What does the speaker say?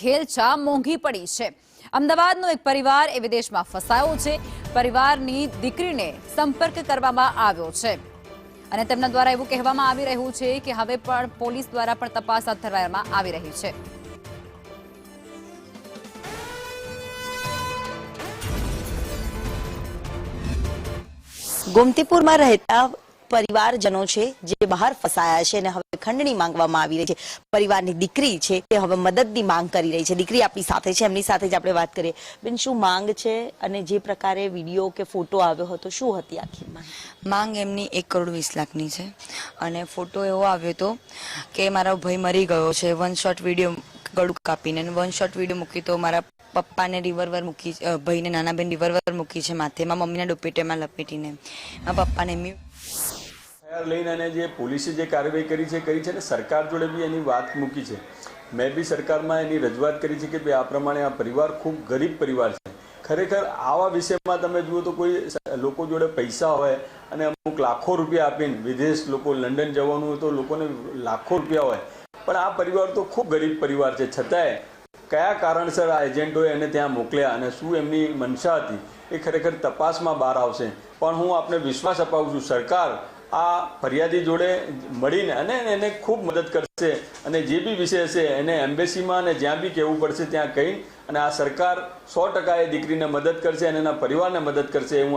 ઘેલછા મોંઘી પડી છે। અમદાવાદનો એક પરિવાર એ વિદેશમાં ફસાયો છે। પરિવારની દીકરીને સંપર્ક કરવામાં આવ્યો છે અને તેમના દ્વારા એવું કહેવામાં આવી રહ્યું છે કે હવે પણ પોલીસ દ્વારા પણ તપાસ હાથ ધરવામાં આવી રહી છે। ગોમતીપુરમાં રહેતા પરિવારજનો છે જે બહાર ફસાયા છે અને હવે ખંડણી માંગવામાં આવી રહી છે। પરિવારની દીકરી છે તે હવે મદદની માંગ કરી રહી છે। દીકરી આપણી સાથે છે, એમની સાથે જ આપણે વાત કરીએ। બેન, શું માંગ છે અને જે પ્રકારે વિડીયો કે ફોટો આવ્યો હતો શું હતી આખી માંગ? માંગ એમની 1,20,00,000ની છે અને ફોટો એવો આવ્યો હતો કે મારો ભાઈ મરી ગયો છે। વન શોટ વિડીયો ગળું કાપીને વન શોટ વિડીયો મૂકી તો મારા પપ્પાને રિવોલ્વર મૂકી, ભાઈને નાના બેન રિવોલ્વર મૂકી છે માથે, મારા મમ્મીને દુપટ્ટામાં લપેટીને મારા પપ્પાને એમની લઈને અને જે પોલીસે જે કાર્યવાહી કરી છે ને સરકાર જોડે બી એની વાત મૂકી છે। મેં બી સરકારમાં એની રજૂઆત કરી છે કે ભાઈ આ પ્રમાણે આ પરિવાર ખૂબ ગરીબ પરિવાર છે। ખરેખર આવા વિષયમાં તમે જુઓ તો કોઈ લોકો જોડે પૈસા હોય અને અમુક લાખો રૂપિયા આપીને વિદેશ લોકો લંડન જવાનું હોય તો લોકોને લાખો રૂપિયા હોય, પણ આ પરિવાર તો ખૂબ ગરીબ પરિવાર છે। છતાંય કયા કારણસર આ એજન્ટોએ એને ત્યાં મોકલ્યા અને શું એમની મનસા હતી એ ખરેખર તપાસમાં બહાર આવશે। પણ હું આપને વિશ્વાસ અપાવું છું સરકાર આ ફરિયાદી જોડે મળીને અને એને ખૂબ મદદ કરશે અને જે બી વિષય હશે એને એમ્બેસીમાં અને જ્યાં બી કહેવું પડશે ત્યાં કહી અને આ સરકાર 100% એ દીકરીને મદદ કરશે અને એના પરિવારને મદદ કરશે। હું